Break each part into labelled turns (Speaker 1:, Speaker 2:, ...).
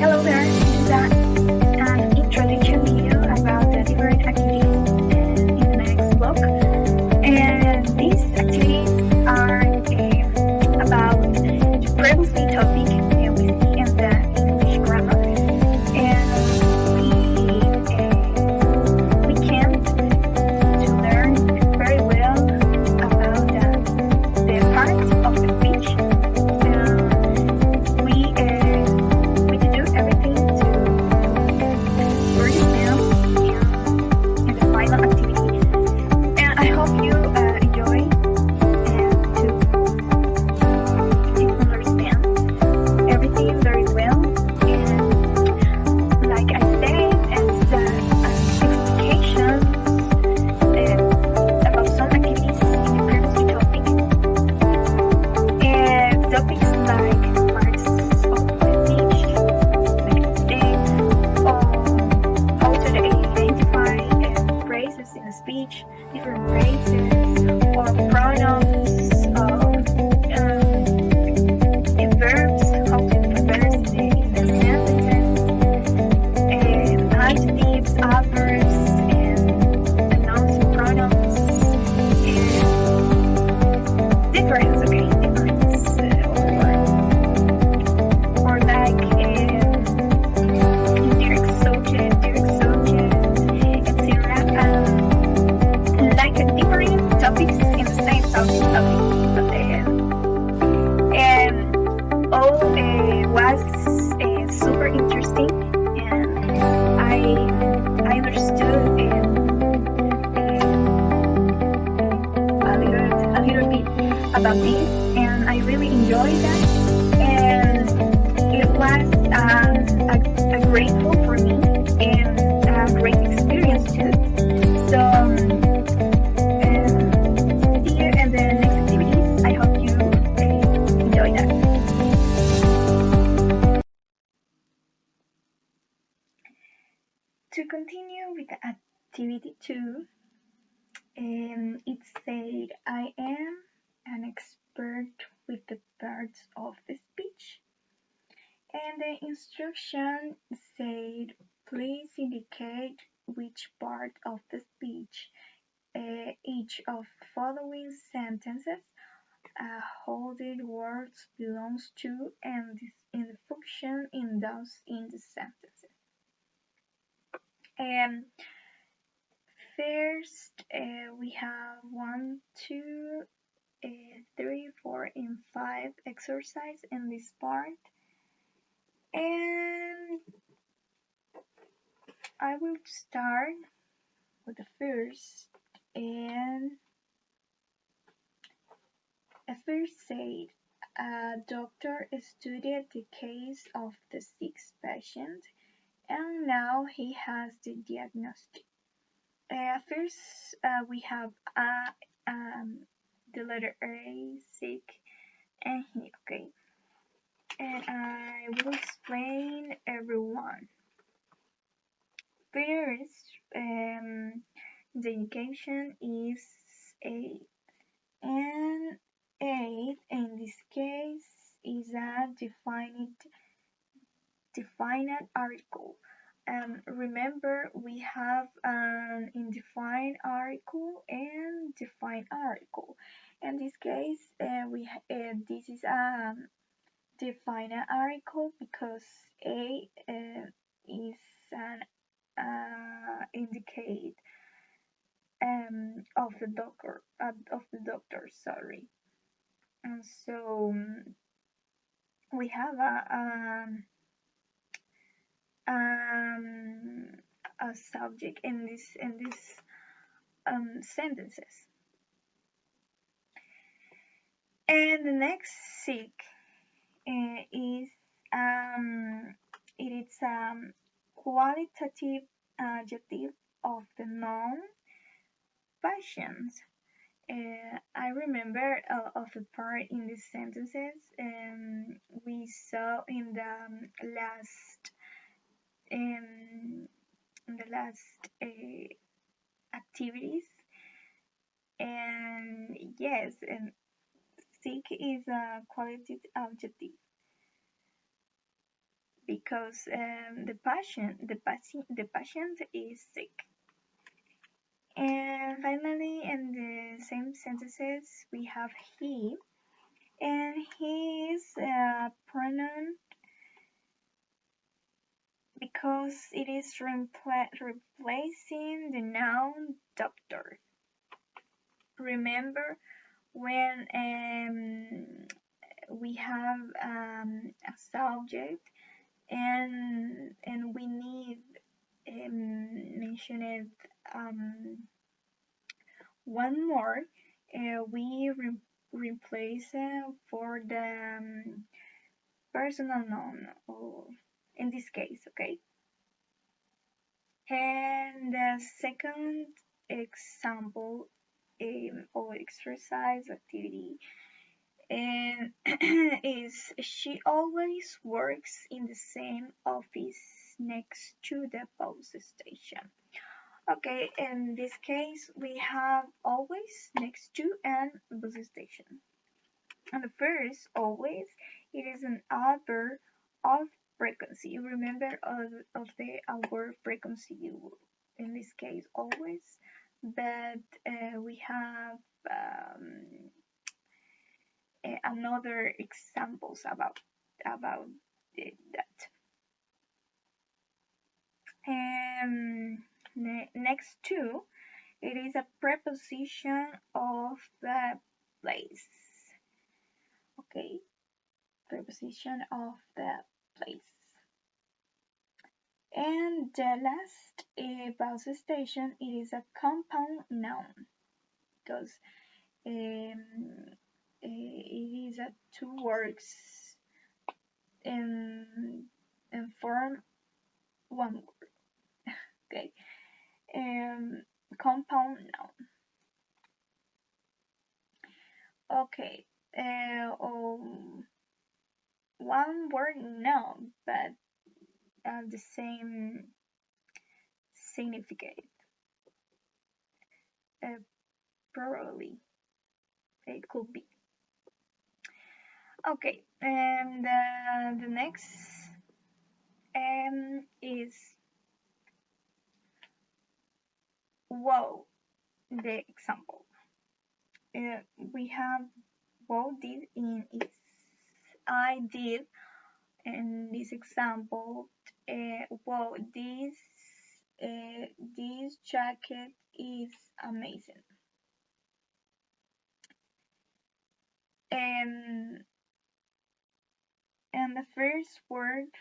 Speaker 1: Hello there, this is an introduction video about the different activities in the next block. And these activities are about the previously topic we see in the English grammar. And we can to learn very well about the parts of the speech. We do everything to bring them in the final activity. And I hope you enjoy and to understand everything very well. And like I said, as explications about some activities in the previous topic. And topics like parts of the speech, how to identify phrases in a speech, different phrases or pronouns, and verbs, how to use verbs in the sentences, and adjectives, adverbs, and nouns and pronouns, and difference, or like direct subject, etc. Like different topics in the same topic. And all was super interesting, and I understood a little bit about this, and I really enjoyed that. And it was a grateful for me and a great experience too. So see you in the next activities. I hope you enjoy that. To continue with the activity 2, it said, I am an expert with the parts of the speech. And the instruction said, please indicate which part of the speech each of the following sentences holding words belongs to, and in the function in those in the sentences. First, we have 1, 2, 3, 4, and 5 exercise in this part. And I will start with the first. And first said, a doctor studied the case of the sick patient, and now he has the diagnostic. First, we have the letter A, sick, and he, okay. And I will explain everyone. First, the indication is A, and A in this case is a defined article. Remember, we have an indefined article and defined article. In this case, this is a defined article because A is an indicate of the doctor. Sorry, and so we have a subject in this sentences. And the next sick is it is qualitative adjective of the noun patient. I remember of the part in these sentences we saw in the last activities. And yes, and sick is a qualitative adjective because the patient is sick. And finally, in the same sentences, we have he, and he is a pronoun because it is replacing the noun doctor. Remember when we have a subject and we need mentioned one more, we replace for the personal noun, or in this case, okay? And the second example or exercise activity and is she always works in the same office next to the bus station. Okay, in this case we have always next to and bus station. And the first always, it is an adverb of frequency. You remember of the word frequency in this case always, but we have another examples about that. Next to, it is a preposition of the place. Okay, preposition of the place. And the last bus station, it is a compound noun because it is a two words and form one word. Okay, compound noun. Okay, one word noun, but the same significant. Probably it could be. Okay, and the next is wow. The example we have wow did in its I did in this example. Wow, this jacket is amazing. And the first word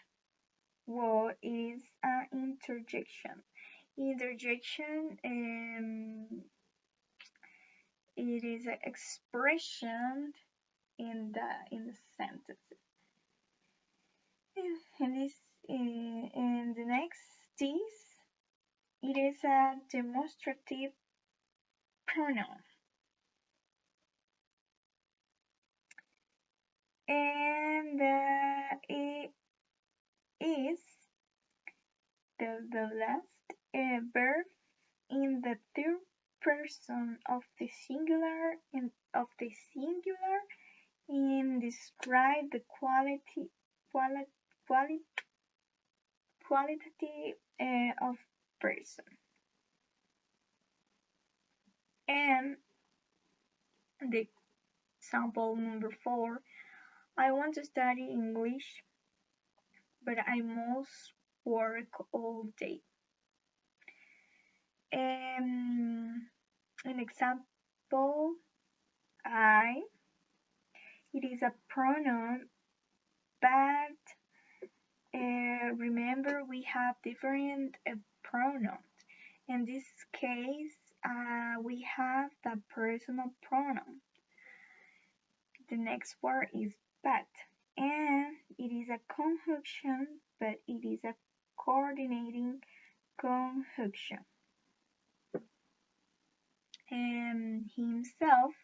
Speaker 1: wow is an interjection. Interjection it is an expression in the sentence. And this in the next this it is a demonstrative pronoun. And it is the last verb in the third person of the singular and describe the quali, quali, quality of person. And the example number 4, I want to study English, but I must work all day. An example, I, it is a pronoun, but remember we have different pronouns. In this case, we have the personal pronoun. The next word is but, and it is a conjunction, but it is a coordinating conjunction. Himself,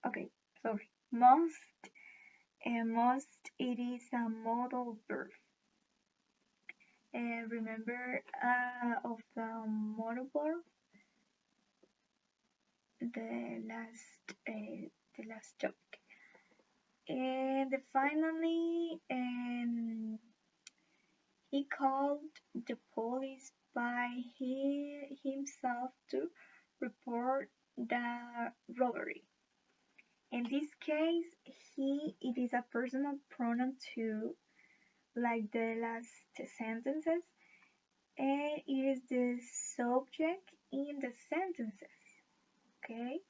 Speaker 1: okay, sorry, most it is a modal verb. Remember of the modal verb, the last topic. And finally, he called the police by himself to report the robbery. In this case, it is a personal pronoun too, like the last sentences, and it is the subject in the sentences. Okay,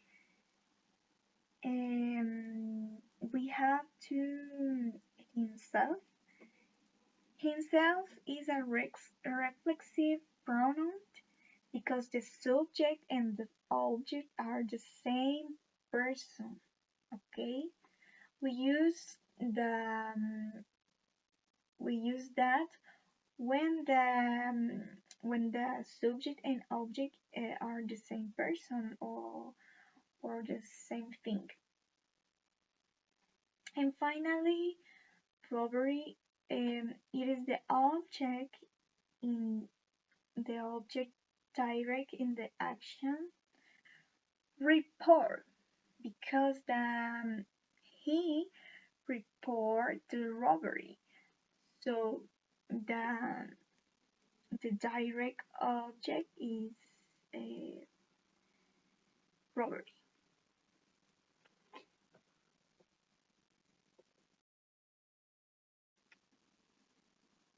Speaker 1: and we have to himself. Himself is a reflexive pronoun because the subject and the object are the same person. Okay, we use the we use that when the subject and object are the same person or the same thing. And finally, robbery. It is the object in the object direct in the action report because he report the robbery. So the the direct object is a robbery.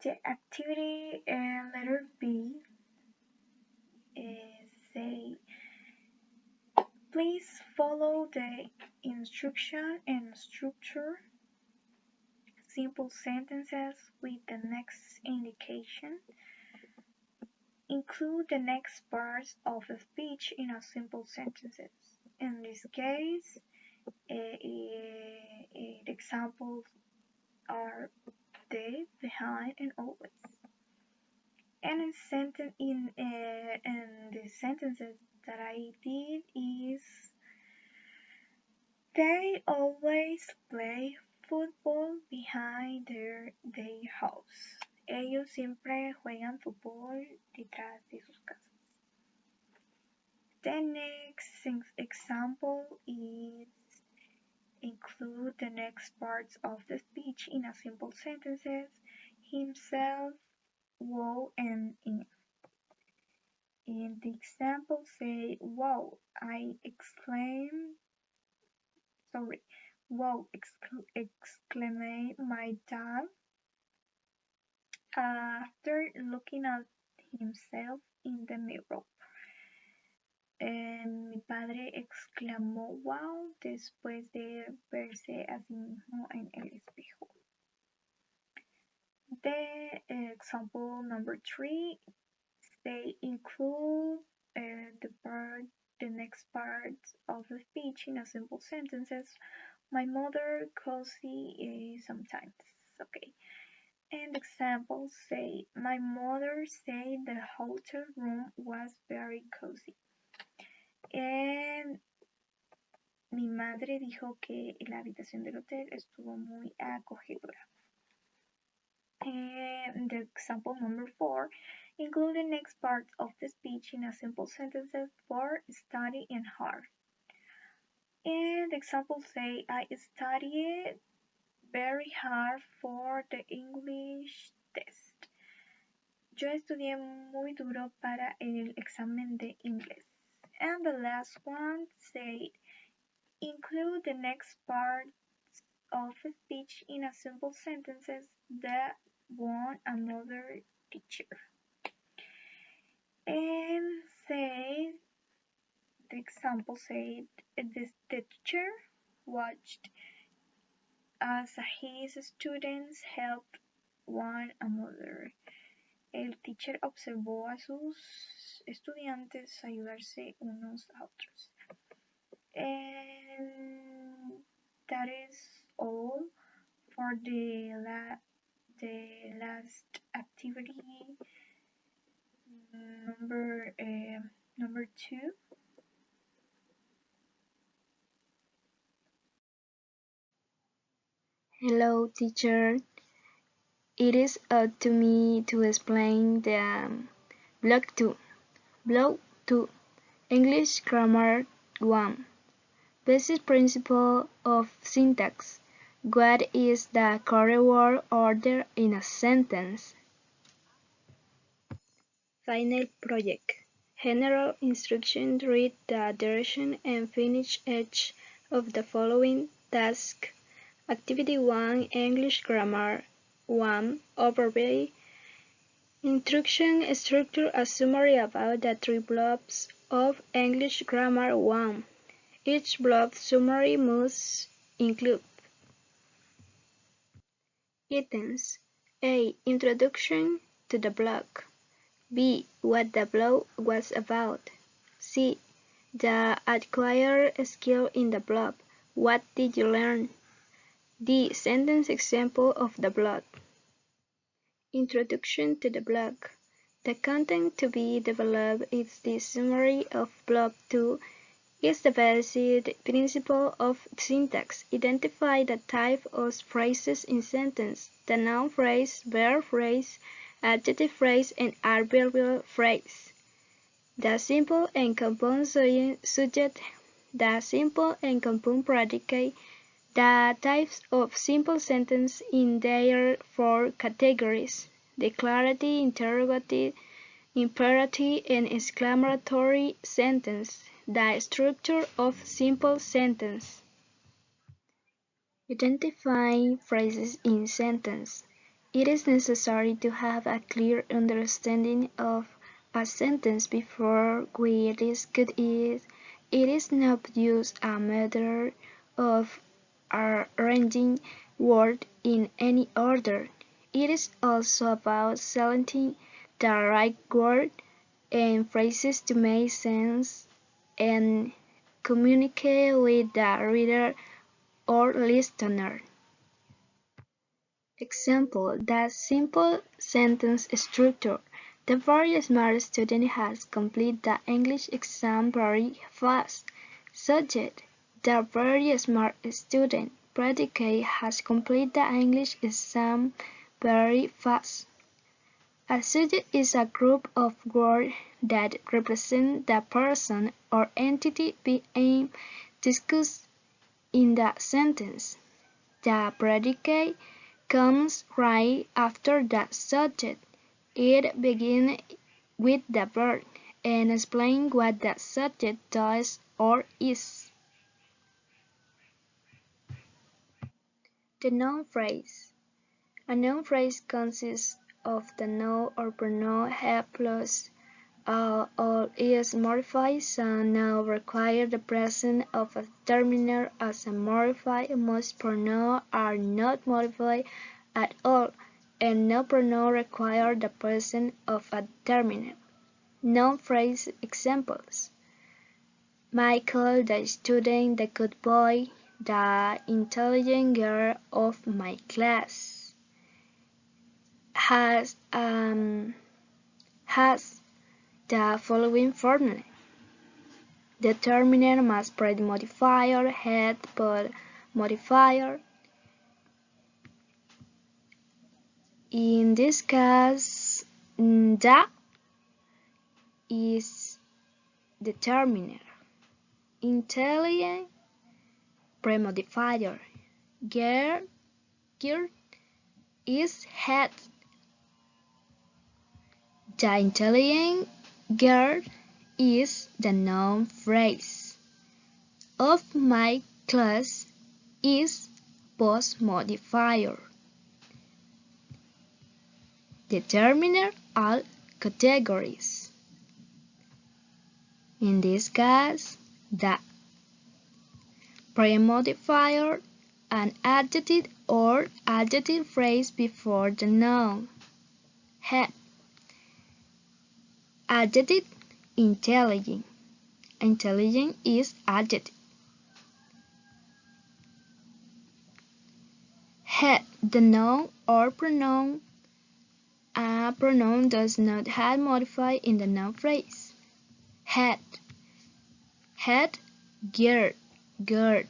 Speaker 1: The activity letter B is say, please follow the instruction and structure simple sentences with the next indication. Include the next parts of a speech in a simple sentences. In this case, examples are the, behind, and always. And in the sentences that I did is they always play football behind their house. Ellos siempre juegan fútbol detrás de sus casas. The next example is include the next parts of the speech in a simple sentences. Himself, wow, and in. In the example say, wow, I exclaim, sorry, wow, exclaimed my dad after looking at himself in the mirror. Mi padre exclamó wow después de verse a sí mismo en el espejo. The example number 3, they include the next part of the speech in a simple sentences. My mother cozy sometimes. Okay. And examples say, my mother said the hotel room was very cozy. And mi madre dijo que la habitación del hotel estuvo muy acogedora. And the example number 4, include the next part of the speech in a simple sentences for study and hard. And examples say, I studied very hard for the English test. Yo estudié muy duro para el examen de inglés. And the last one said, include the next part of a speech in a simple sentences that one another teacher. And say, the example said, the teacher watched as his students helped one another. El teacher observó a sus estudiantes ayudarse unos a otros. And that is all for the last activity number 2.
Speaker 2: Hello, teacher. It is up to me to explain the Block 2. Block 2. English Grammar 1. Basic principle of syntax. What is the correct word order in a sentence? Final project. General instructions: read the direction and finish each of the following tasks. Activity 1, English Grammar 1, Overview. Instruction structure: a summary about the three blocks of English Grammar 1. Each block summary must include items: A. Introduction to the block. B. What the block was about. C. The acquired skill in the block. What did you learn? D. Sentence example of the block. Introduction to the block. The content to be developed is the summary of block 2. Is the basic principle of syntax. Identify the type of phrases in sentence: the noun phrase, verb phrase, adjective phrase, and adverbial phrase. The simple and compound subject, the simple and compound predicate. The types of simple sentence in their four categories: declarative, interrogative, imperative, and exclamatory sentence. The structure of simple sentence. Identifying phrases in sentence. It is necessary to have a clear understanding of a sentence before we discuss it. It is not just a matter of arranging words in any order. It is also about selecting the right word and phrases to make sense and communicate with the reader or listener. Example: the simple sentence structure. The very smart student has completed the English exam very fast. Subject: the very smart student. Predicate: has completed the English exam very fast. A subject is a group of words that represent the person or entity being discussed in the sentence. The predicate comes right after the subject. It begins with the verb and explains what the subject does or is. The noun phrase. A noun phrase consists of the noun or pronoun have plus or is modified. Some nouns require the presence of a determiner as a modifier. Most pronouns are not modified at all, and no pronoun requires the presence of a determiner. Noun phrase examples: Michael, the student, the good boy, the intelligent girl of my class. Has the following formula. Determiner must precede modifier, head put modifier. In this case, the is determiner. Intelligent premodifier. Girl is head. The intelligent girl is the noun phrase. Of my class is post modifier. Determiner all categories. In this case, the premodifier, an adjective or adjective phrase before the noun. Head. Adjective: intelligent. Intelligent is adjective. Head, the noun or pronoun. A pronoun does not have modified in the noun phrase. Head. Head, girl.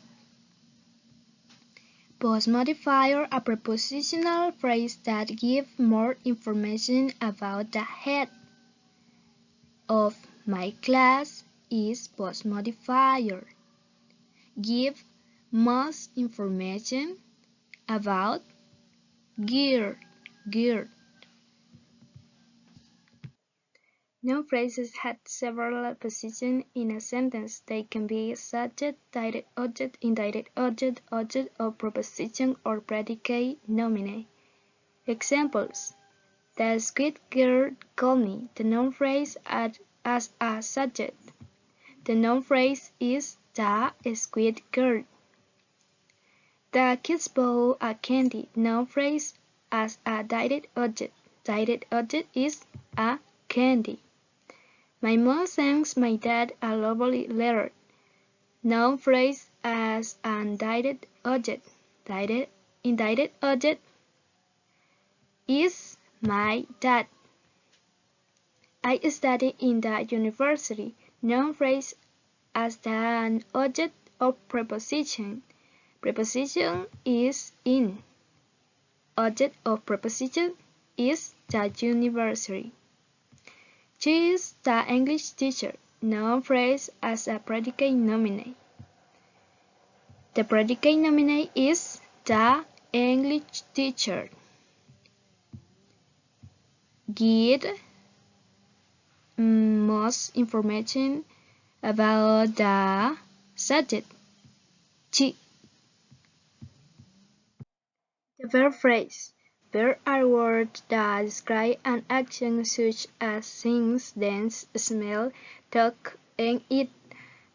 Speaker 2: Post modifier, a prepositional phrase that gives more information about the head. Of my class is post modifier. Give most information about, gear, gear. Noun phrases have several positions in a sentence. They can be subject, direct object, indirect object, object of preposition, or predicate nominate. Examples: the sweet girl called me. The noun phrase as a subject. The noun phrase is the sweet girl. The kids bought a candy. Noun phrase as a direct object. Direct object is a candy. My mom sends my dad a lovely letter. Noun phrase as an indirect object. Indirect object is my dad. I study in the university. Noun phrase as an object of preposition. Preposition is in. Object of preposition is the university. She is the English teacher. Noun phrase as a predicate nominate. The predicate nominate is the English teacher. Get most information about the subject. She. The verb phrase. Verbs are words that describe an action such as sing, dance, smell, talk, and eat.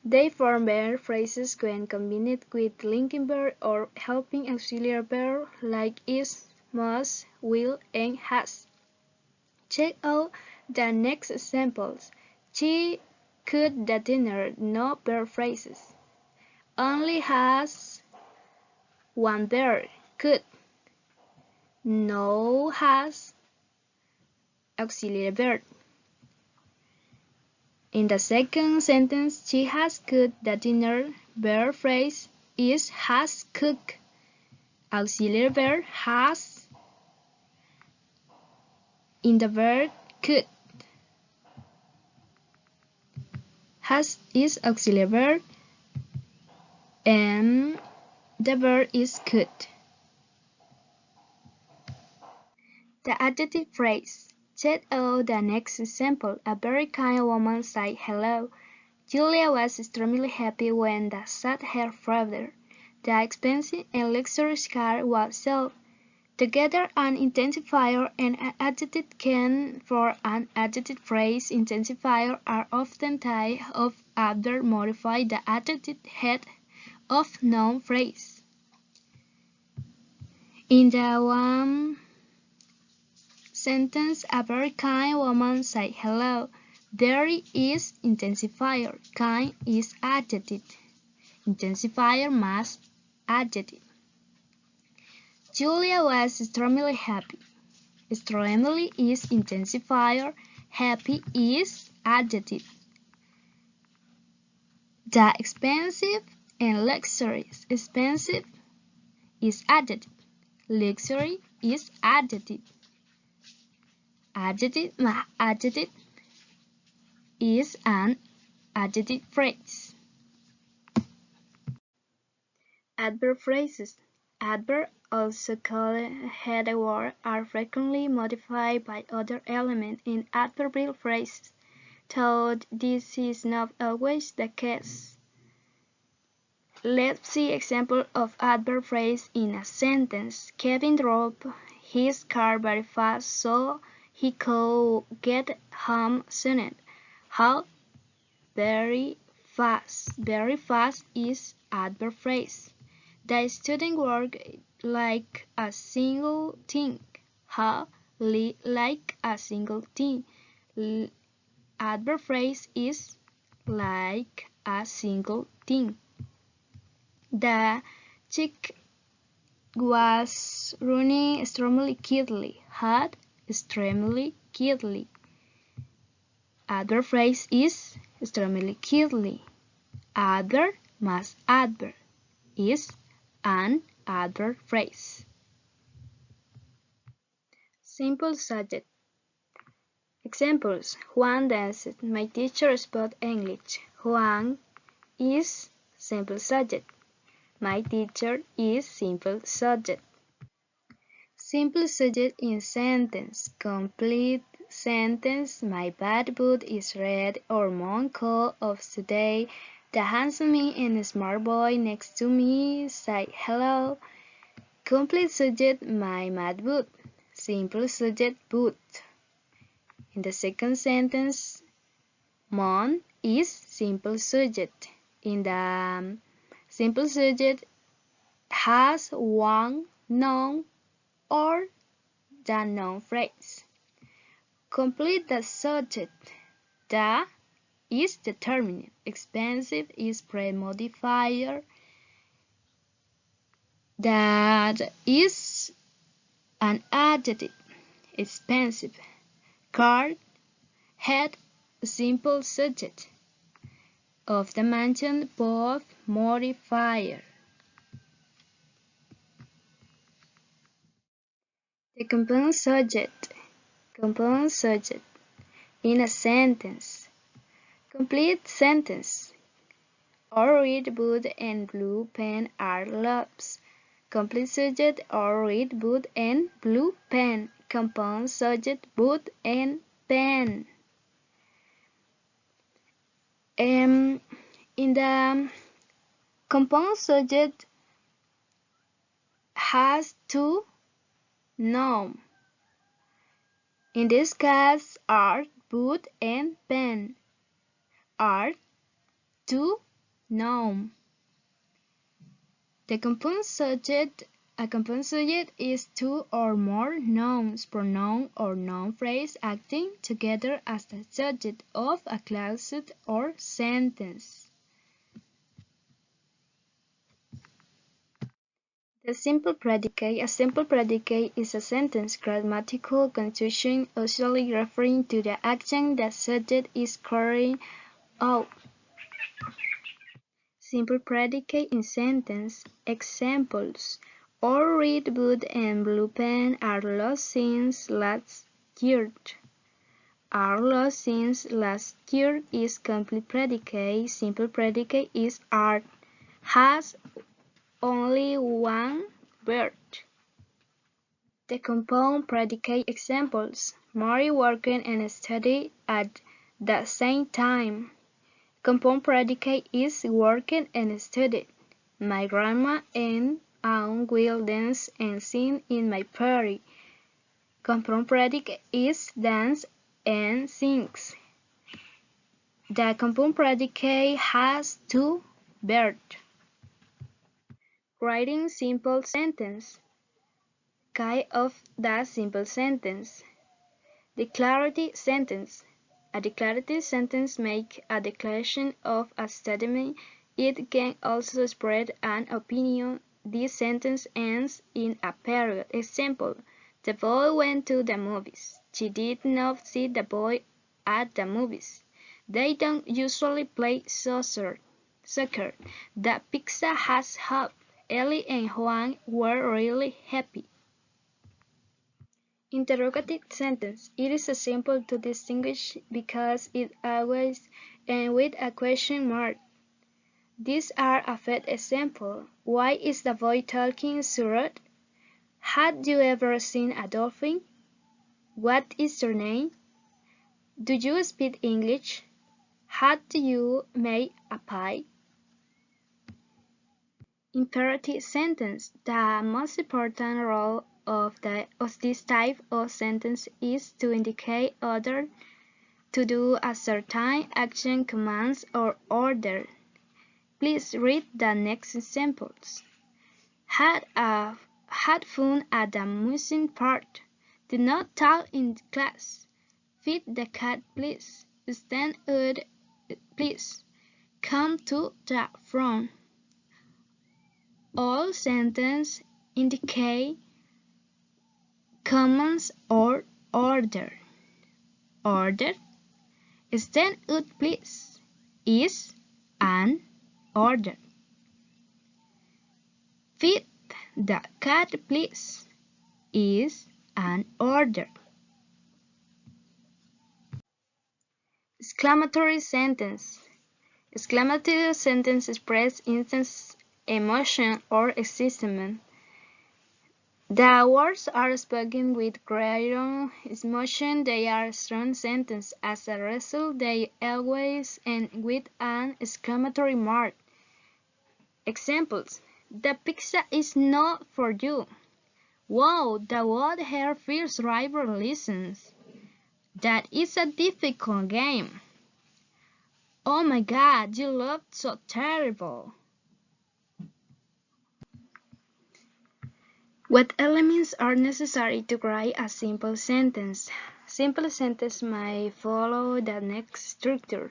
Speaker 2: They form verb phrases when combined with linking verb or helping auxiliary verb like is, must, will, and has. Check out the next examples. She cooked the dinner. No verb phrases. Only has one verb, could. No has auxiliary verb. In the second sentence, she has cooked the dinner. Verb phrase is has cooked. Auxiliary verb has in the verb could. Has is auxiliary verb and the verb is could. The adjective phrase. Check out the next example. A very kind woman said hello. Julia was extremely happy when they saw her father. The expensive and luxurious car was sold. Together, an intensifier and an adjective can for an adjective phrase. Intensifiers are often types of adverb modify the adjective head of noun phrase. In the one sentence, a very kind woman said hello. Very is intensifier, kind is adjective. Intensifier must adjective. Julia was extremely happy. Extremely is intensifier, happy is adjective. The expensive and luxurious. Expensive is adjective. Luxury is adjective. Adjective is an adjective phrase. Adverb phrases. Adverbs, also called headed words, are frequently modified by other elements in adverbial phrases, though this is not always the case. Let's see examples of adverb phrases in a sentence. Kevin drove his car very fast so he could get home sooner. How? Very fast. Very fast is adverb phrase. The student worked like a single thing. How? Like a single thing. Adverb phrase is like a single thing. The chick was running extremely quickly. Had extremely quickly. Adverb phrase is extremely quickly. Adverb más adverb is an adverb phrase. Simple subject. Examples. Juan danced. My teacher spoke English. Juan is simple subject. My teacher is simple subject. Simple subject in sentence. Complete sentence. My bad boot is red, or mon call of today. The handsome and smart boy next to me say hello. Complete subject. My mad boot. Simple subject boot. In the second sentence, mon is simple subject. In the simple subject has one noun or the noun phrase. Complete the subject. The is determinant. Expensive is pre-modifier. That is an adjective. Expensive. Card, head, simple subject. Of the mentioned both modifier. The compound subject. Compound subject. In a sentence. Complete sentence. Our red boot and blue pen are loves. Complete subject. Our red boot and blue pen. Compound subject. Boot and pen. In the compound subject has two nouns. In this case, art, boot, and pen are two nouns. The compound subject, a compound subject is two or more nouns, pronoun or noun phrase acting together as the subject of a clause or sentence. The simple predicate. A simple predicate is a sentence grammatical construction usually referring to the action the subject is carrying out. Simple predicate in sentence. Examples. All red boot and blue pen are lost since last year. Are lost since last year is complete predicate. Simple predicate is are. Has only one verb. The compound predicate examples. Mary working and study at the same time. Compound predicate is working and studied. My grandma and aunt will dance and sing in my party. Compound predicate is dance and sings. The compound predicate has two verbs. Writing simple sentence. Kind of the simple sentence. Declarative sentence. A declarative sentence makes a declaration of a statement. It can also spread an opinion. This sentence ends in a period. Example: the boy went to the movies. She did not see the boy at the movies. They don't usually play soccer. The pizza has hope. Ellie and Juan were really happy. Interrogative sentence. It is simple to distinguish because it always ends with a question mark. These are a few examples. Why is the boy talking so rude? Had you ever seen a dolphin? What is your name? Do you speak English? Had you made a pie? Imperative sentence. The most important role of this type of sentence is to indicate order to do a certain action, commands, or order. Please read the next examples. Had fun at the amusing part. Did not talk in class. Feed the cat, please. Stand up, please. Come to the front. All sentences indicate commands or order. Order. Stand up, please. Is an order. Feed the cat, please. Is an order. Exclamatory sentence. Exclamatory sentence express instant emotion or excitement. The words are spoken with great emotion. They are strong sentences. As a result, they always end with an exclamatory mark. Examples: the pizza is not for you. Wow, the word here feels rival listens. That is a difficult game. Oh my god, you look so terrible. What elements are necessary to write a simple sentence? Simple sentence may follow the next structure.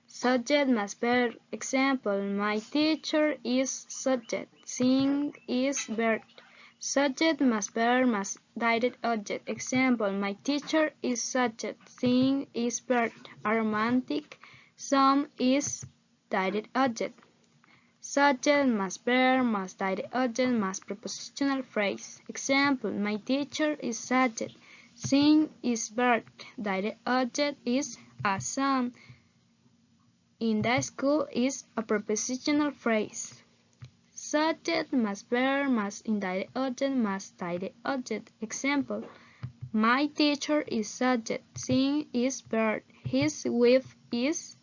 Speaker 2: Subject must verb. Example: my teacher is subject. Seeing is verb. Subject must verb must direct object. Example: my teacher is subject. Seeing is verb. A romantic song is direct object. Subject must verb must direct object must prepositional phrase. Example: my teacher is subject. Sing is verb. Direct object is a song. In the school is a prepositional phrase. Subject must verb must indirect object must direct object. Example: my teacher is subject. Sing is verb. His wife is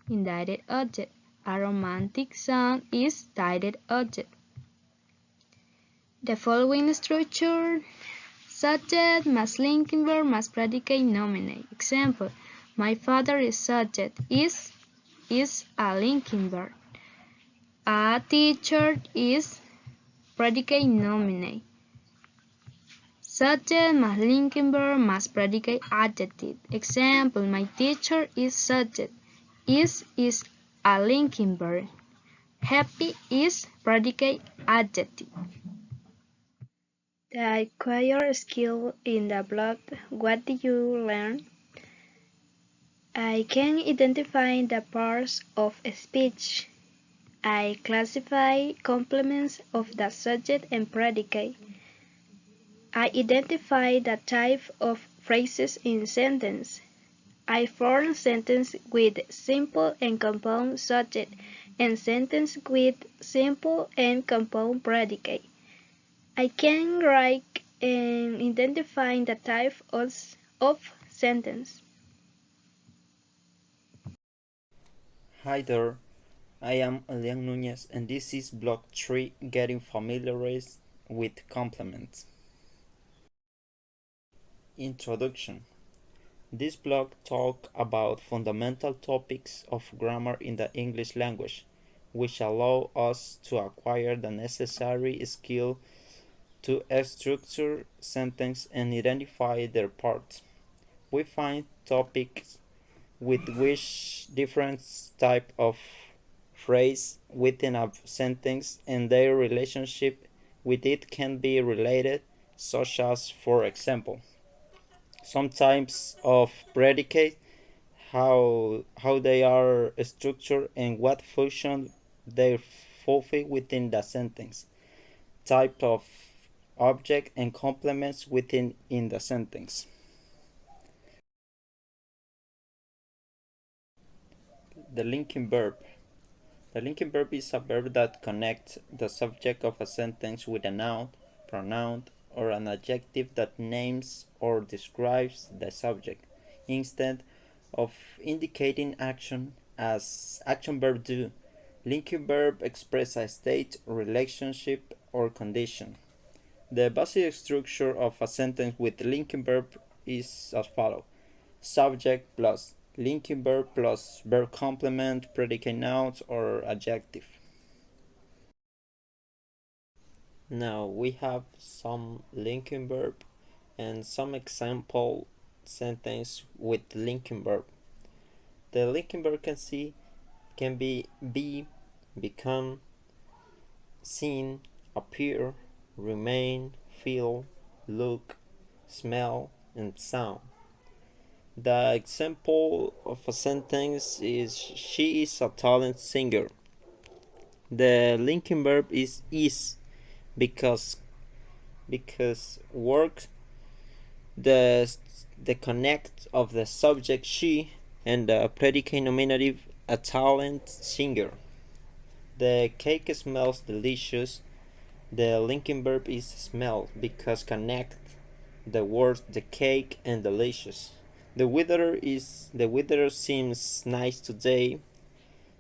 Speaker 2: indirect object. A romantic song is direct object. The following structure: subject must linking verb must predicate nominate. Example: my father is subject. Is a linking verb. A teacher is predicate nominate. Subject must linking verb must predicate adjective. Example: my teacher is subject. Is a linking verb. Happy is predicate adjective. The acquired skill in the blog. What did you learn? I can identify the parts of a speech. I classify complements of the subject and predicate. I identify the type of phrases in sentence. I form sentence with simple and compound subject and sentence with simple and compound predicate. I can write and identify the type of sentence.
Speaker 3: Hi there, I am Elian Nunez and this is Block 3 Getting Familiarized with Complements. Introduction. This blog talks about fundamental topics of grammar in the English language, which allow us to acquire the necessary skill to structure sentences and identify their parts. We find topics with which different type of phrase within a sentence and their relationship with it can be related, such as, for example, some types of predicate, how they are structured and what function they fulfill within the sentence, type of object and complements within in the sentence. The linking verb. The linking verb is a verb that connects the subject of a sentence with a noun, pronoun, or an adjective that names or describes the subject, instead of indicating action as action verb do. Linking verb express a state, relationship, or condition. The basic structure of a sentence with linking verb is as follows: subject plus linking verb plus verb complement, predicate nouns, or adjective. Now we have some linking verb and some example sentence with linking verb. The linking verb can be, become, seen, appear, remain, feel, look, smell, and sound. The example of a sentence is she is a talent singer. The linking verb is because work the the connect of the subject she and the predicate nominative a talent singer. The cake smells delicious. The linking verb is smell because connect the words the cake and delicious. The weather seems nice today.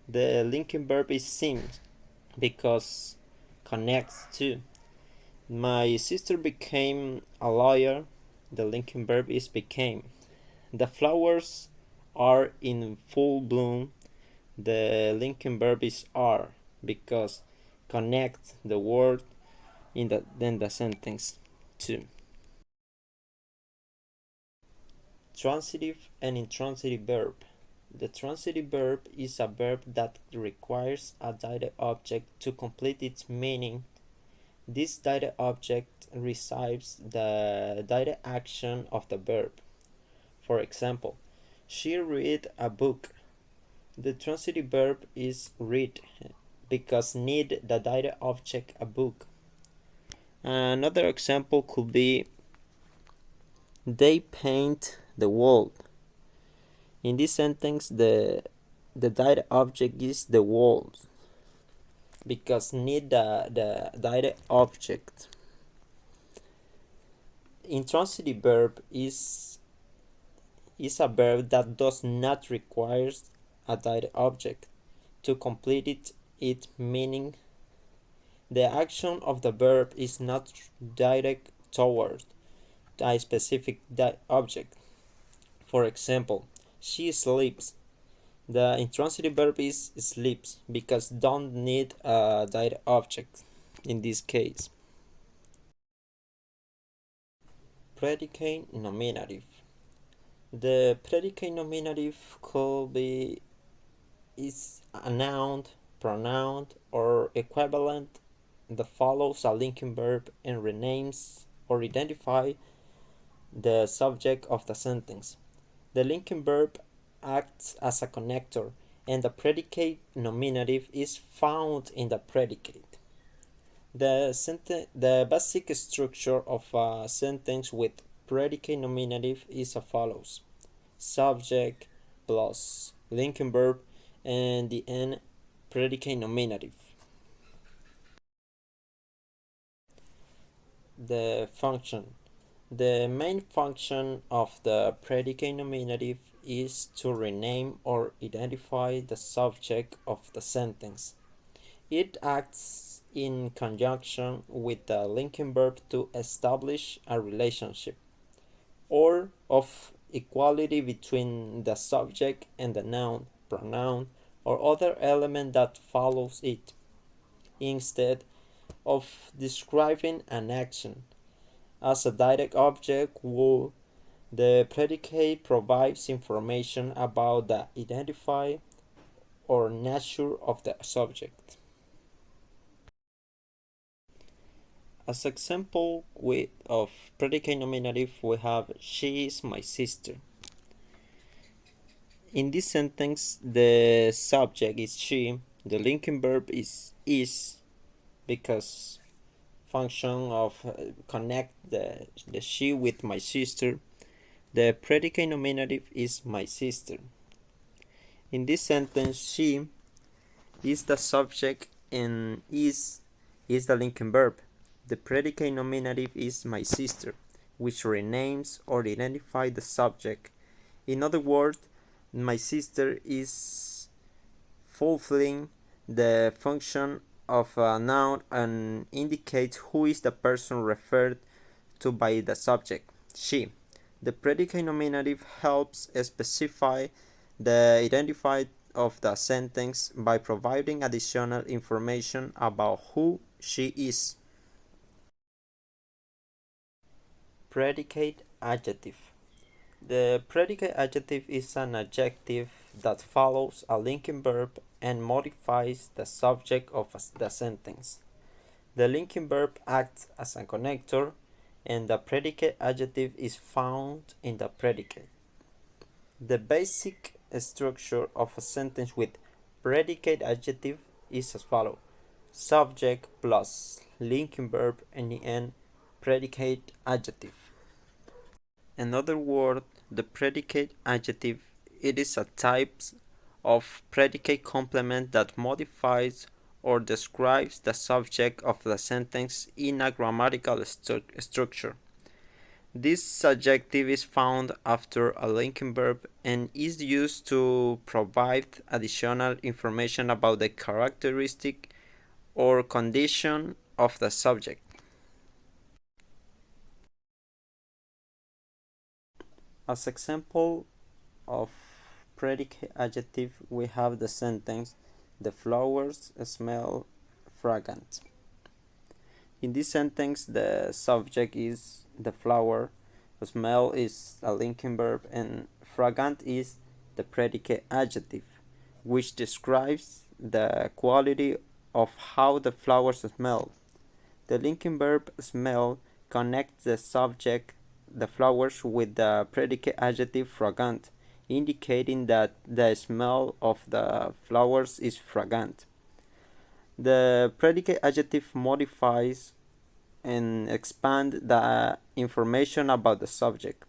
Speaker 3: The linking verb is seems because connects to. My sister became a lawyer. The linking verb is became. The flowers are in full bloom. The linking verb is are because connect the word in the sentence to. Transitive and intransitive verb. The transitive verb is a verb that requires a direct object to complete its meaning. This direct object receives the direct action of the verb. For example, she read a book. The transitive verb is read because need the direct object a book. Another example could be they paint the wall. In this sentence, the direct object is the walls because need the direct object. Intransitive verb is a verb that does not require a direct object to complete its meaning. The action of the verb is not direct toward a specific object. For example, she sleeps. The intransitive verb is sleeps because don't need a direct object in this case. Predicate nominative. The predicate nominative could be is a noun, pronoun, or equivalent that follows a linking verb and renames or identify the subject of the sentence. The linking verb acts as a connector, and the predicate nominative is found in the predicate. The basic structure of a sentence with predicate nominative is as follows: subject plus linking verb and the end predicate nominative. The function. The main function of the predicate nominative is to rename or identify the subject of the sentence. It acts in conjunction with the linking verb to establish a relationship or of equality between the subject and the noun, pronoun, or other element that follows it, instead of describing an action. As a direct object would, the predicate provides information about the identifier or nature of the subject. As example of predicate nominative, we have she is my sister. In this sentence, the subject is she, the linking verb is because function of connect the she with my sister. The predicate nominative is my sister. In this sentence, she is the subject and is the linking verb. The predicate nominative is my sister, which renames or identifies the subject. In other words, my sister is fulfilling the function of a noun and indicates who is the person referred to by the subject, she. The predicate nominative helps specify the identifier of the sentence by providing additional information about who she is. Predicate adjective. The predicate adjective is an adjective that follows a linking verb and modifies the subject of the sentence. The linking verb acts as a connector, and the predicate adjective is found in the predicate. The basic structure of a sentence with predicate adjective is as follows: subject plus linking verb and the end predicate adjective. In other words, the predicate adjective it is a type of predicate complement that modifies or describes the subject of the sentence in a grammatical structure. This adjective is found after a linking verb and is used to provide additional information about the characteristic or condition of the subject. As example of predicate adjective, we have the sentence, the flowers smell fragrant. In this sentence, the subject is the flower, smell is a linking verb, and fragrant is the predicate adjective, which describes the quality of how the flowers smell. The linking verb smell connects the subject, the flowers, with the predicate adjective fragrant, indicating that the smell of the flowers is fragrant. The predicate adjective modifies and expands the information about the subject,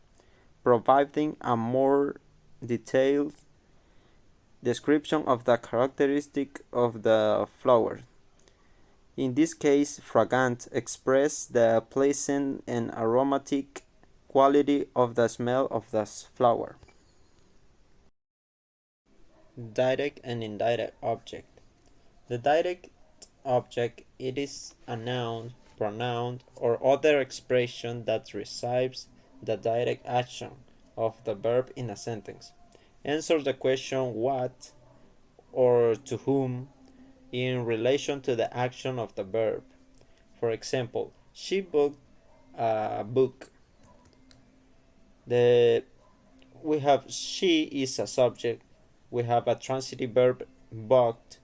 Speaker 3: providing a more detailed description of the characteristic of the flower. In this case, fragrant expresses the pleasant and aromatic quality of the smell of the flower. Direct and indirect object. The direct object, it is a noun, pronoun, or other expression that receives the direct action of the verb in a sentence. Answer the question what or to whom in relation to the action of the verb. For example, she booked a book. The we have she is a subject. We have a transitive verb booked,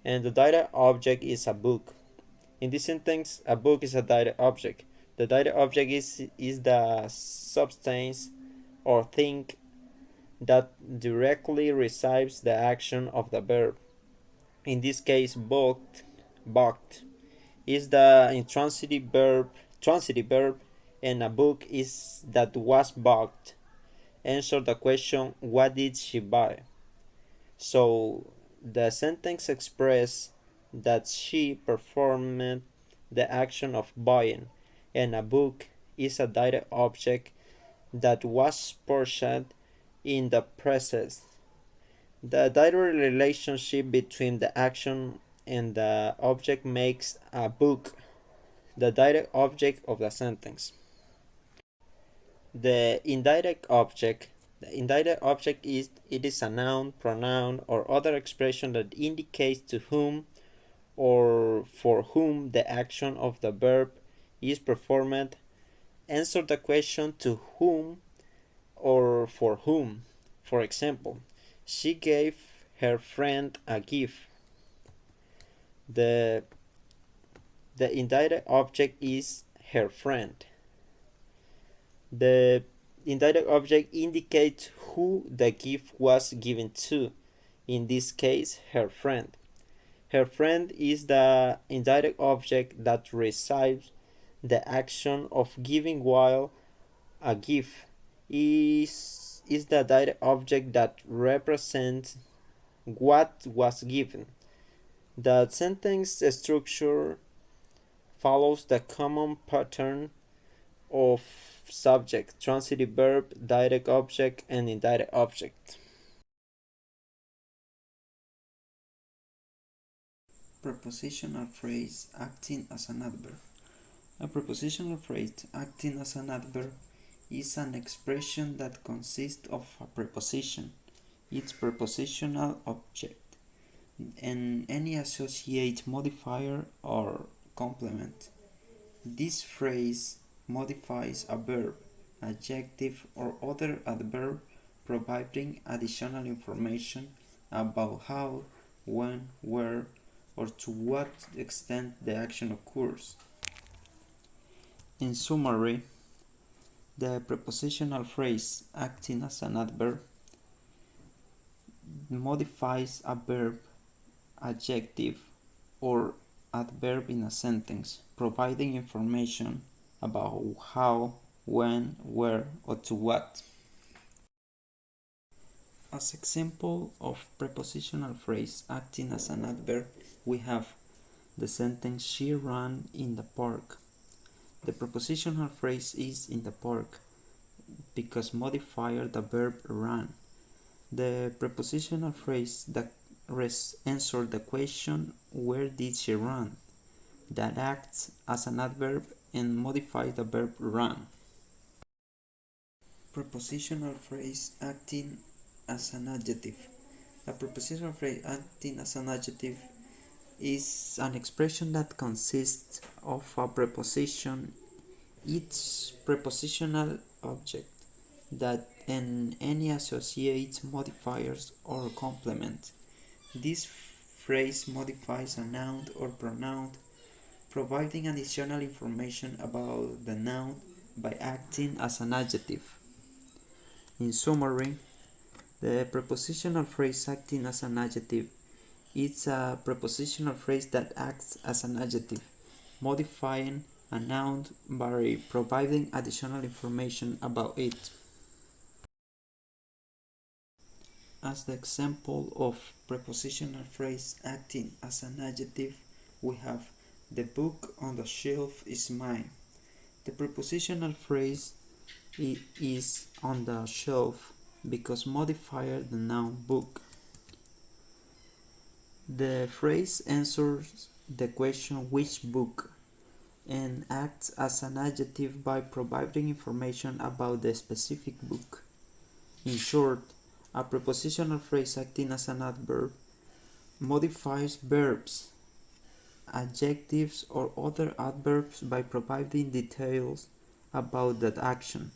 Speaker 3: and the direct object is a book. In this sentence, a book is a direct object. The direct object is the substance or thing that directly receives the action of the verb. In this case, booked is the transitive verb, and a book is that was bought. Answer the question, what did she buy? So the sentence expresses that she performed the action of buying, and a book is a direct object that was purchased in the process. The direct relationship between the action and the object makes a book the direct object of the sentence. The indirect object is it is a noun, pronoun, or other expression that indicates to whom or for whom the action of the verb is performed. Answer the question to whom or for whom. For example, she gave her friend a gift. The indirect object is her friend. The indirect object indicates who the gift was given to, in this case, her friend. Her friend is the indirect object that receives the action of giving, while a gift is the direct object that represents what was given. The sentence structure follows the common pattern of subject, transitive verb, direct object, and indirect object.
Speaker 4: Prepositional phrase acting as an adverb. A prepositional phrase acting as an adverb is an expression that consists of a preposition, its prepositional object, and any associated modifier or complement. This phrase modifies a verb, adjective, or other adverb, providing additional information about how, when, where, or to what extent the action occurs. In summary, the prepositional phrase acting as an adverb modifies a verb, adjective, or adverb in a sentence, providing information about how, when, where, or to what. As example of prepositional phrase acting as an adverb, we have the sentence she ran in the park. The prepositional phrase is in the park because modifier the verb ran. The prepositional phrase that answers the question where did she run, that acts as an adverb and modifies the verb run. Prepositional phrase acting as an adjective. A prepositional phrase acting as an adjective is an expression that consists of a preposition, its prepositional object, that and any associated modifiers or complement. This phrase modifies a noun or pronoun, providing additional information about the noun by acting as an adjective. In summary, the prepositional phrase acting as an adjective is a prepositional phrase that acts as an adjective, modifying a noun by providing additional information about it. As the example of prepositional phrase acting as an adjective, we have the book on the shelf is mine. The prepositional phrase is on the shelf because modifier the noun book. The phrase answers the question which book and acts as an adjective by providing information about the specific book. In short, a prepositional phrase acting as an adverb modifies verbs, adjectives, or other adverbs by providing details about that action.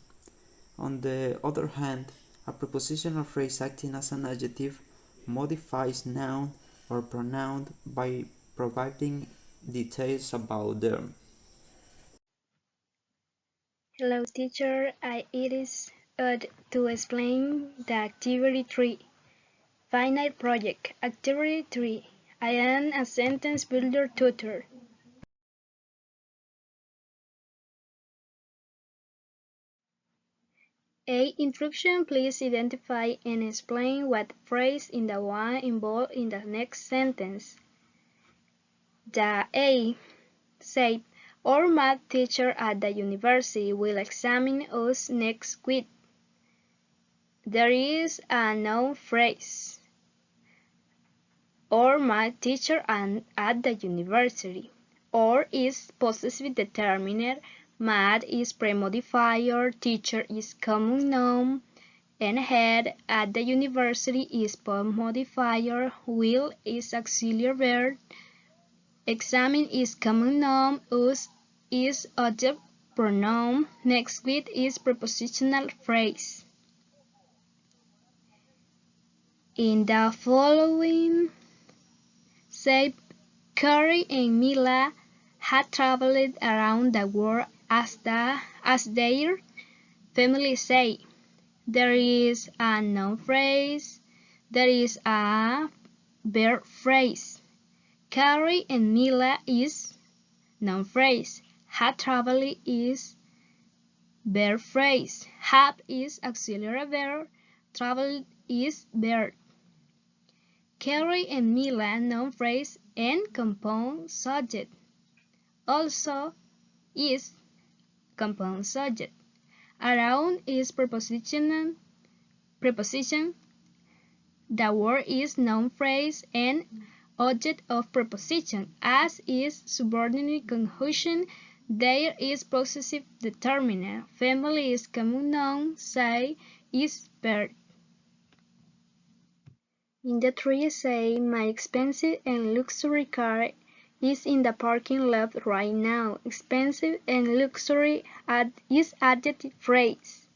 Speaker 4: On the other hand, a prepositional phrase acting as an adjective modifies noun or pronoun by providing details about them.
Speaker 2: Hello teacher, it is to explain the activity 3. Finite project. Activity 3. I am a sentence builder tutor. A. Instruction. Please identify and explain what phrase in the one involved in the next sentence. The A said, our math teacher at the university will examine us next week. There is a noun phrase. Or math teacher at the university. Or is possessive determiner, math is premodifier, teacher is common noun, and head at the university is postmodifier, will is auxiliary verb, examine is common noun, us is object pronoun, next week is prepositional phrase. In the following say, Carrie and Mila had traveled around the world as their family say. There is a noun phrase. There is a verb phrase. Carrie and Mila is noun phrase. Had traveled is verb phrase. Have is auxiliary verb. Travel is verb. Carrie and Mila noun phrase and compound subject. Also is compound subject. Around is preposition. The word is noun phrase and object of preposition. As is subordinate conjunction. There is possessive determiner. Family is common noun. Say is verb. In the tree say, my expensive and luxury car is in the parking lot right now. Expensive and luxury is adjective phrase.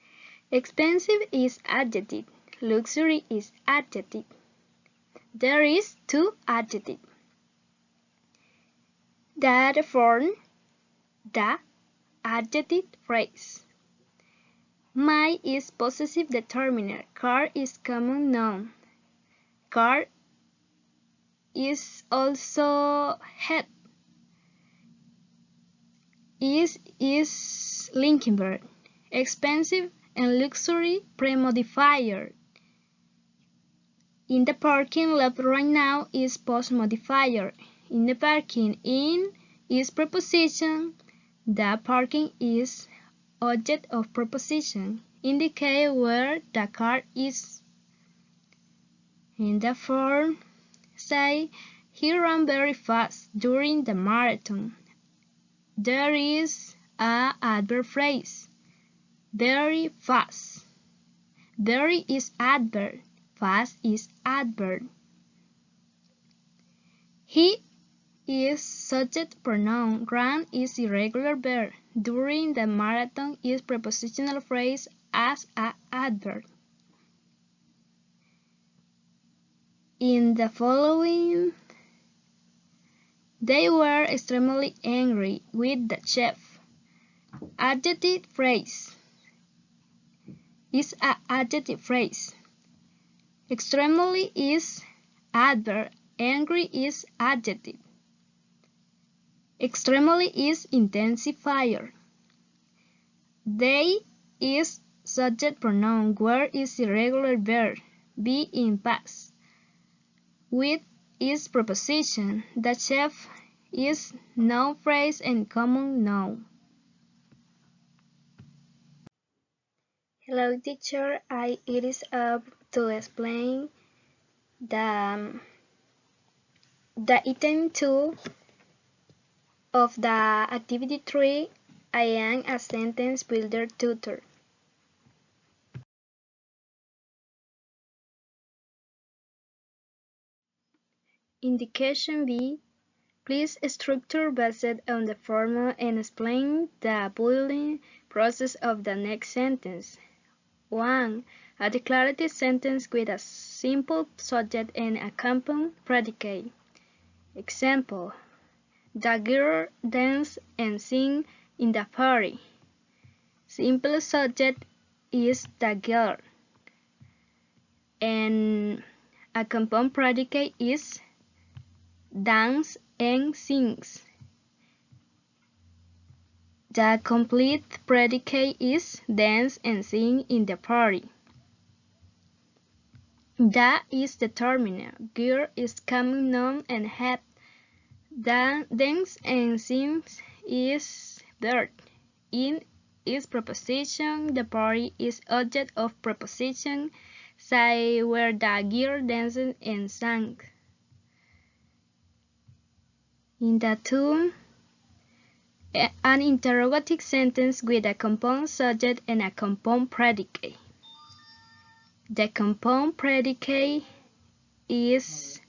Speaker 2: Expensive is adjective. Luxury is adjective. There is two adjectives that form the adjective phrase. My is possessive determiner. Car is common noun. Car is also head. Is linking verb. Expensive and luxury premodifier. In the parking lot right now is post modifier. In the parking, in is preposition. The parking is object of preposition. Indicate where the car is. In the form, say, he ran very fast during the marathon. There is a adverb phrase. Very fast. Very is adverb. Fast is adverb. He is subject pronoun. Ran is irregular verb. During the marathon is prepositional phrase as a adverb. In the following, they were extremely angry with the chef. Adjective phrase is an adjective phrase. Extremely is adverb. Angry is adjective. Extremely is intensifier. They is subject pronoun. Were is irregular verb. Be in past. With is preposition. The chef is noun phrase and common noun. Hello teacher, it is up to explain the item 2 of the activity 3. I am a sentence builder tutor. Indication B. Please structure based on the formula and explain the building process of the next sentence. 1. A declarative sentence with a simple subject and a compound predicate. Example: the girl danced and sing in the party. Simple subject is the girl, and a compound predicate is dance and sings. The complete predicate is dance and sing in the party. The is determiner. Girl is common noun and head. Dance and sings is verb. In is preposition. The party is object of preposition. Say where the girl danced and sang. In the two, an interrogative sentence with a compound subject and a compound predicate. The compound predicate is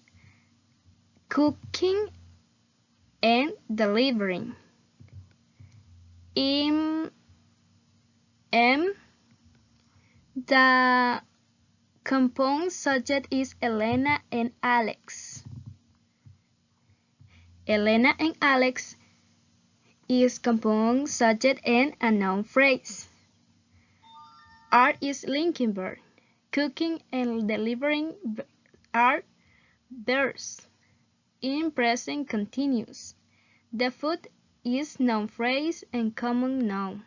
Speaker 2: cooking and delivering. In M, the compound subject is Elena and Alex. Elena and Alex is compound subject and a noun phrase. R is linking verb. Cooking and delivering are verbs. In present continuous. The food is noun phrase and common noun.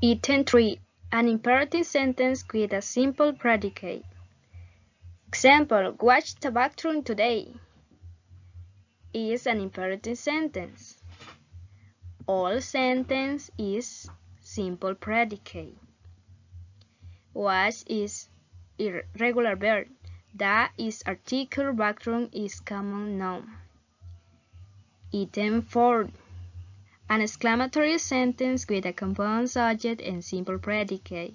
Speaker 2: Item 3. An imperative sentence with a simple predicate. Example: watch the bathroom today is an imperative sentence. All sentence is simple predicate. Watch is irregular verb. The is article. Bathroom is common noun. Item 4. An exclamatory sentence with a compound subject and simple predicate.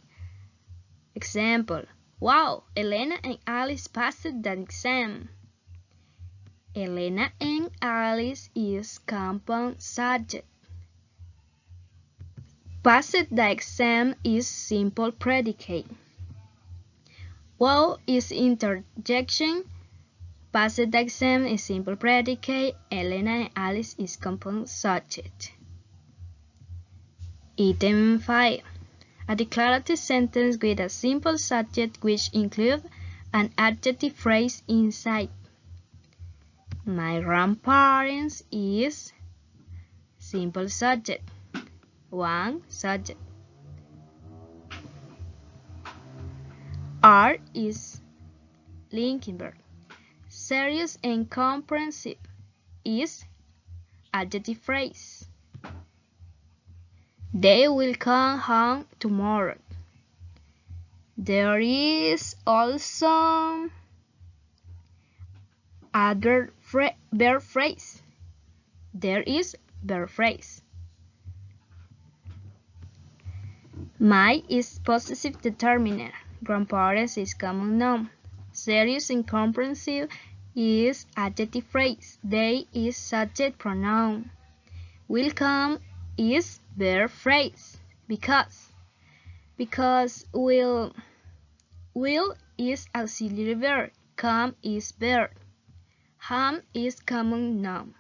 Speaker 2: Example: wow, Elena and Alice passed the exam. Elena and Alice is compound subject. Passed the exam is simple predicate. Wow is interjection. Passed the exam is simple predicate. Elena and Alice is compound subject. Item 5. A declarative sentence with a simple subject which includes an adjective phrase inside. My grandparents is simple subject. One subject. Are is linking verb. Serious and comprehensive is adjective phrase. They will come home tomorrow. There is also other verb phrase. There is verb phrase. My is possessive determiner. Grandparents is common noun. Serious and comprehensive is adjective phrase. They is subject pronoun. Will come is verb phrase. Because will is auxiliary verb. Come is verb. Ham is common noun.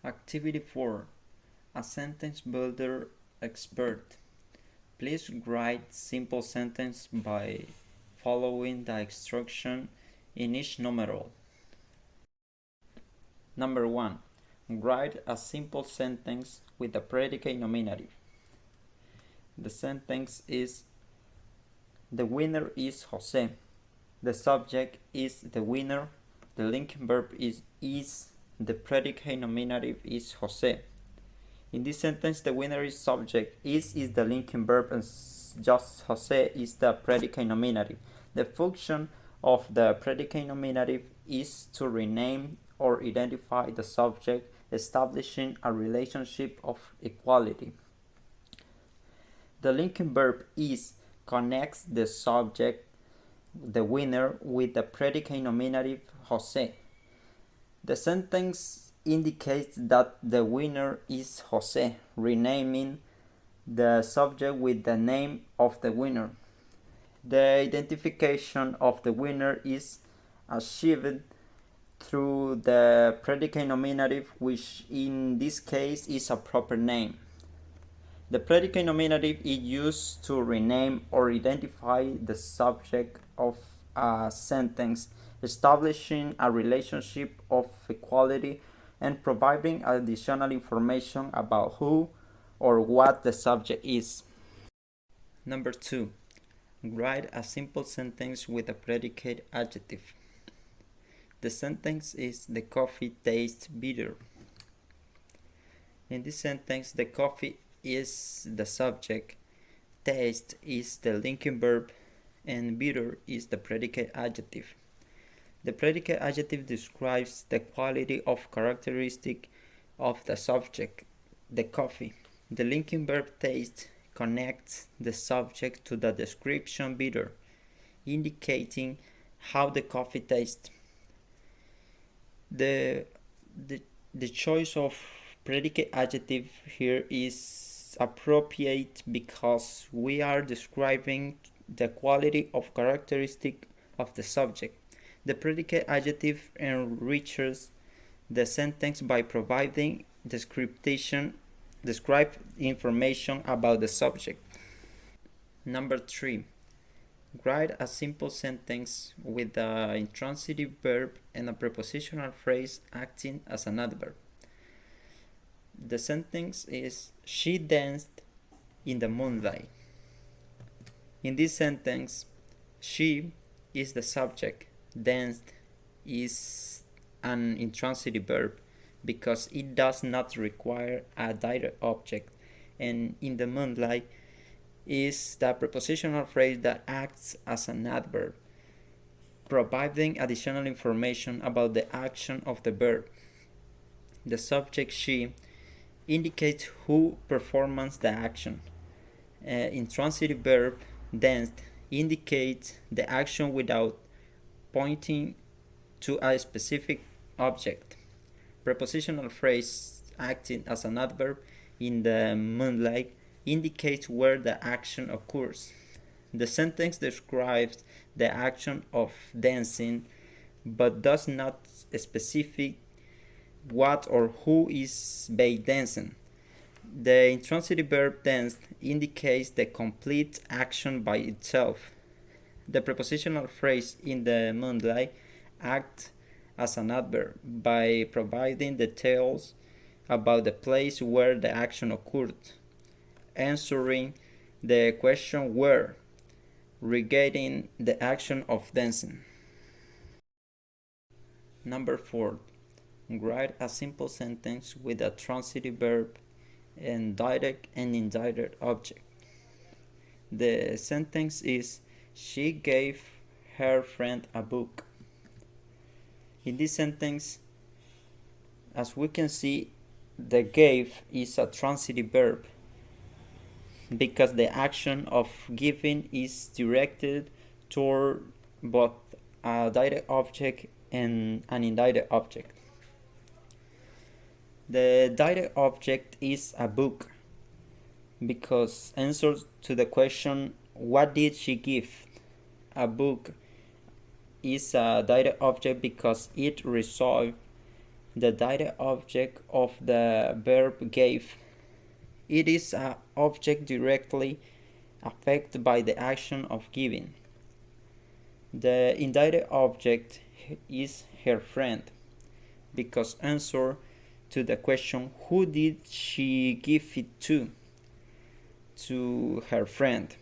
Speaker 3: Activity 4. A sentence builder expert. Please write simple sentence by following the instruction in each numeral. Number 1. Write a simple sentence with a predicate nominative. The sentence is: the winner is Jose. The subject is the winner. The linking verb is. The predicate nominative is Jose. In this sentence, the winner is subject, is the linking verb, and just Jose is the predicate nominative. The function of the predicate nominative is to rename or identify the subject, establishing a relationship of equality. The linking verb is connects the subject, the winner, with the predicate nominative Jose. The sentence indicates that the winner is Jose, renaming the subject with the name of the winner. The identification of the winner is achieved through the predicate nominative, which in this case is a proper name. The predicate nominative is used to rename or identify the subject of a sentence, establishing a relationship of equality and providing additional information about who or what the subject is. Number 2. Write a simple sentence with a predicate adjective. The sentence is: the coffee tastes bitter. In this sentence, the coffee is the subject, taste is the linking verb, and bitter is the predicate adjective. The predicate adjective describes the quality of characteristic of the subject, the coffee. The linking verb taste connects the subject to the description bitter, indicating how the coffee tastes. The choice of predicate adjective here is appropriate because we are describing the quality of characteristic of the subject. The predicate adjective enriches the sentence by providing described information about the subject. Number 3. Write a simple sentence with an intransitive verb and a prepositional phrase acting as an adverb. The sentence is: she danced in the moonlight. In this sentence, she is the subject, danced is an intransitive verb because it does not require a direct object, and in the moonlight is the prepositional phrase that acts as an adverb, providing additional information about the action of the verb. The subject, she, indicates who performs the action. Intransitive verb, danced, indicates the action without pointing to a specific object. Prepositional phrase acting as an adverb in the moonlight indicates where the action occurs. The sentence describes the action of dancing but does not specify what or who is by dancing. The intransitive verb danced indicates the complete action by itself. The prepositional phrase in the moonlight acts as an adverb by providing details about the place where the action occurred, answering the question where. regarding the action of dancing. Number 4. Write a simple sentence with a transitive verb and direct and indirect object. The sentence is: she gave her friend a book. In this sentence, as we can see, the gave is a transitive verb because the action of giving is directed toward both a direct object and an indirect object. The direct object is a book because answers to the question, what did she give? A book is a direct object because it resolves the direct object of the verb gave. It is an object directly affected by the action of giving. The indirect object is her friend because answer to the question, who did she give it to? To her friend.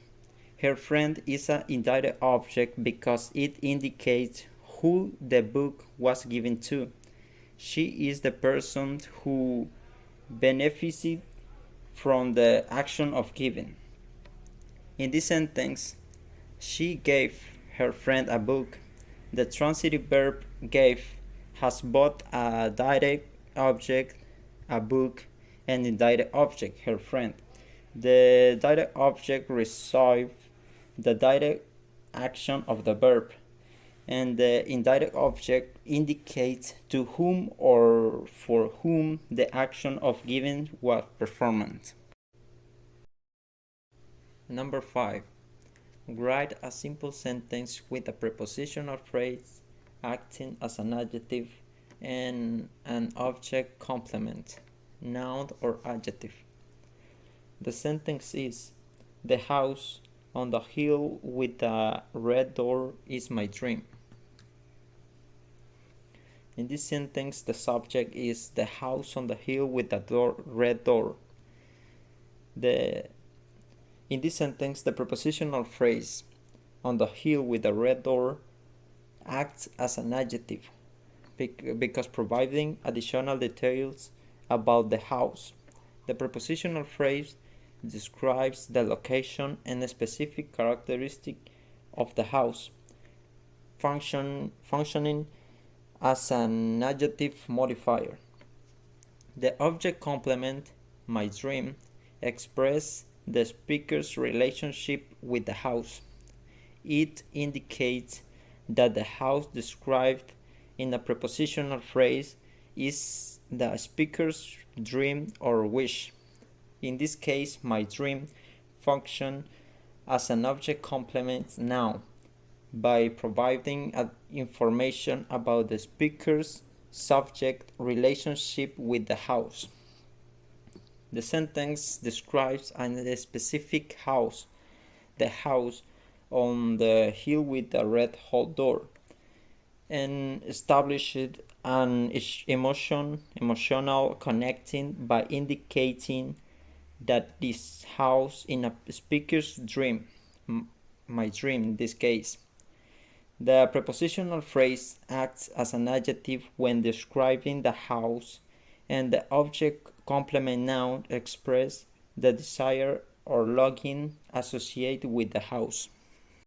Speaker 3: Her friend is an indirect object because it indicates who the book was given to. She is the person who benefited from the action of giving. In this sentence, she gave her friend a book. The transitive verb gave has both a direct object, a book, and indirect object, her friend. The direct object resolves the direct action of the verb, and the indirect object indicates to whom or for whom the action of giving was performed. Number 5. Write a simple sentence with a preposition or phrase acting as an adjective and an object complement, noun or adjective. The sentence is: the house on the hill with a red door is my dream. In this sentence, the subject is the house on the hill with a red door. In this sentence, the prepositional phrase on the hill with a red door acts as an adjective because providing additional details about the house. The prepositional phrase describes the location and a specific characteristic of the house, functioning as an adjective modifier. The object complement, my dream, expresses the speaker's relationship with the house. It indicates that the house described in a prepositional phrase is the speaker's dream or wish. In this case, my dream functions as an object complement noun by providing information about the speaker's subject relationship with the house. The sentence describes a specific house, the house on the hill with a red hot door, and established an emotional connecting by indicating that this house in a speaker's dream, my dream in this case. The prepositional phrase acts as an adjective when describing the house, and the object complement noun express the desire or longing associated with the house.